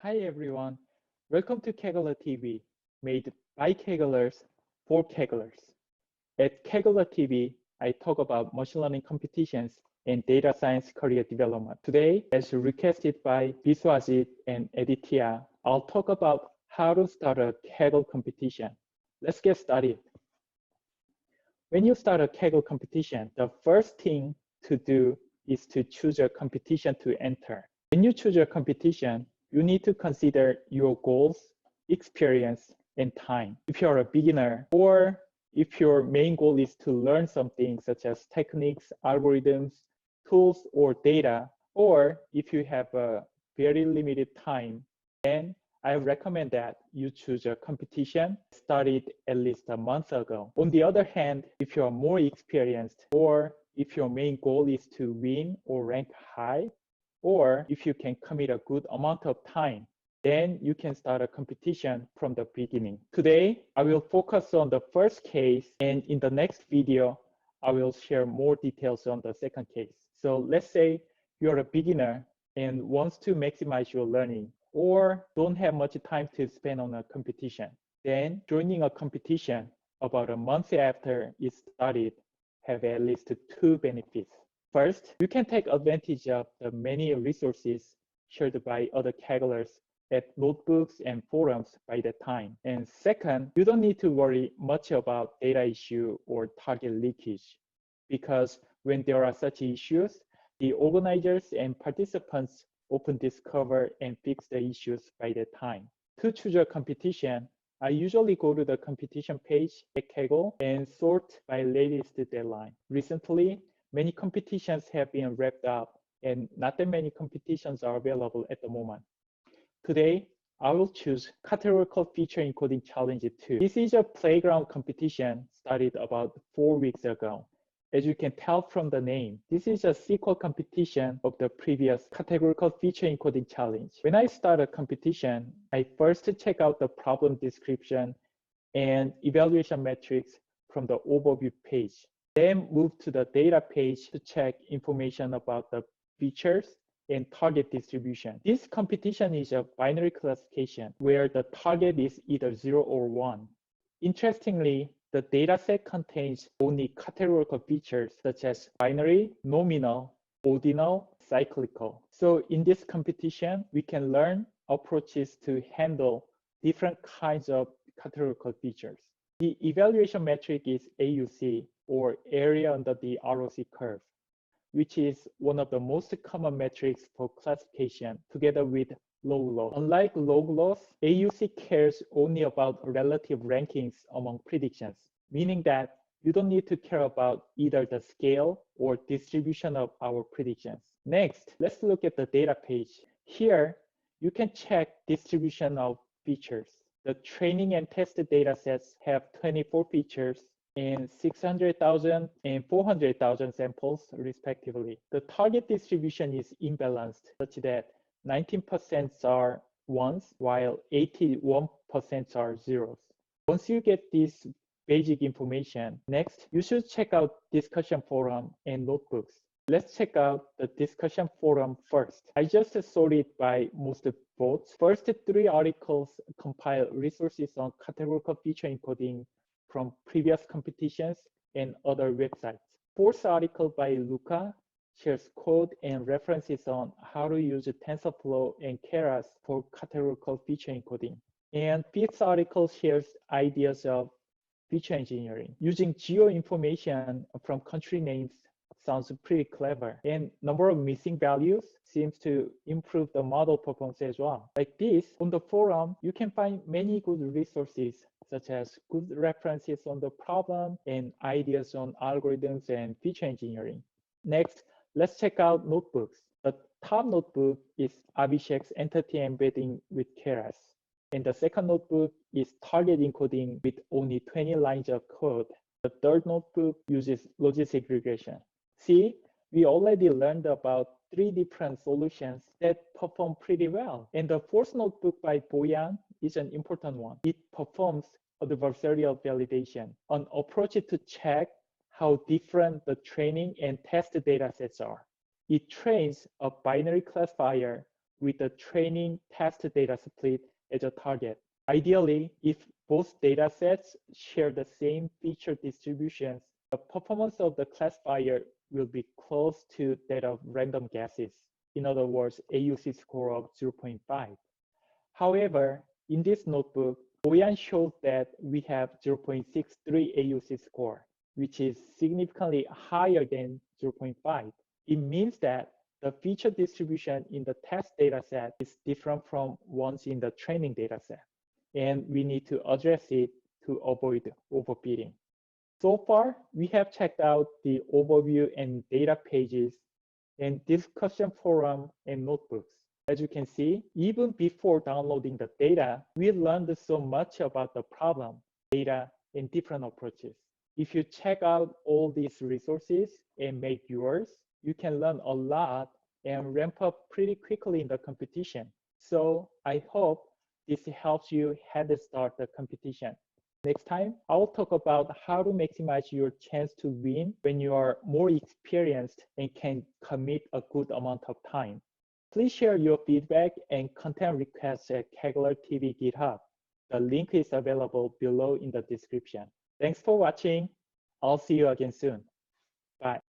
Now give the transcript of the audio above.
Hi everyone, welcome to Kaggler TV, made by Kagglers for Kagglers. At Kaggler TV, I talk about machine learning competitions and data science career development. Today, as requested by Biswajit and Aditya, I'll talk about how to start a Kaggle competition. Let's get started. When you start a Kaggle competition, the first thing to do is to choose a competition to enter. When you choose a competition, you need to consider your goals, experience, and time. If you're a beginner, or if your main goal is to learn something such as techniques, algorithms, tools, or data, or if you have a very limited time, then I recommend that you choose a competition started at least a month ago. On the other hand, if you're more experienced, or if your main goal is to win or rank high, or if you can commit a good amount of time, then you can start a competition from the beginning. Today, I will focus on the first case, and in the next video, I will share more details on the second case. So let's say you're a beginner and wants to maximize your learning, or don't have much time to spend on a competition. Then joining a competition about a month after it started have at least two benefits. First, you can take advantage of the many resources shared by other Kagglers at notebooks and forums by that time. And second, you don't need to worry much about data issue or target leakage, because when there are such issues, the organizers and participants often discover and fix the issues by that time. To choose a competition, I usually go to the competition page at Kaggle and sort by latest deadline. Recently, many competitions have been wrapped up, and not that many competitions are available at the moment. Today, I will choose Categorical Feature Encoding Challenge 2. This is a playground competition started about 4 weeks ago. As you can tell from the name, this is a sequel competition of the previous Categorical Feature Encoding Challenge. When I start a competition, I first check out the problem description and evaluation metrics from the overview page. Then move to the data page to check information about the features and target distribution. This competition is a binary classification where the target is either 0 or 1. Interestingly, the dataset contains only categorical features such as binary, nominal, ordinal, cyclical. So in this competition, we can learn approaches to handle different kinds of categorical features. The evaluation metric is AUC, or area under the ROC curve, which is one of the most common metrics for classification, together with log loss. Unlike log loss, AUC cares only about relative rankings among predictions, meaning that you don't need to care about either the scale or distribution of our predictions. Next, let's look at the data page. Here, you can check distribution of features. The training and tested datasets have 24 features and 600,000 and 400,000 samples, respectively. The target distribution is imbalanced, such that 19% are ones, while 81% are zeros. Once you get this basic information, next, you should check out discussion forum and notebooks. Let's check out the discussion forum first. I just sorted by most votes. First 3 articles compile resources on categorical feature encoding from previous competitions and other websites. Fourth article by Luca shares code and references on how to use TensorFlow and Keras for categorical feature encoding. And fifth article shares ideas of feature engineering. Using geo information from country names sounds pretty clever, and number of missing values seems to improve the model performance as well. Like this, on the forum, you can find many good resources, such as good references on the problem and ideas on algorithms and feature engineering. Next, let's check out notebooks. The top notebook is Abhishek's entity embedding with Keras. And the second notebook is target encoding with only 20 lines of code. The third notebook uses logistic regression. See, we already learned about 3 different solutions that perform pretty well. And the fourth notebook by Boyan is an important one. It performs adversarial validation, an approach to check how different the training and test datasets are. It trains a binary classifier with the training test data split as a target. Ideally, if both data sets share the same feature distributions, the performance of the classifier will be close to that of random guesses. In other words, AUC score of 0.5. However, in this notebook, Boyan showed that we have 0.63 AUC score, which is significantly higher than 0.5. It means that the feature distribution in the test dataset is different from ones in the training dataset, and we need to address it to avoid overfitting. So far, we have checked out the overview and data pages and discussion forum and notebooks. As you can see, even before downloading the data, we learned so much about the problem, data, and different approaches. If you check out all these resources and make yours, you can learn a lot and ramp up pretty quickly in the competition. So I hope this helps you head start the competition. Next time, I will talk about how to maximize your chance to win when you are more experienced and can commit a good amount of time. Please share your feedback and content requests at Kaggler TV GitHub. The link is available below in the description. Thanks for watching. I'll see you again soon. Bye.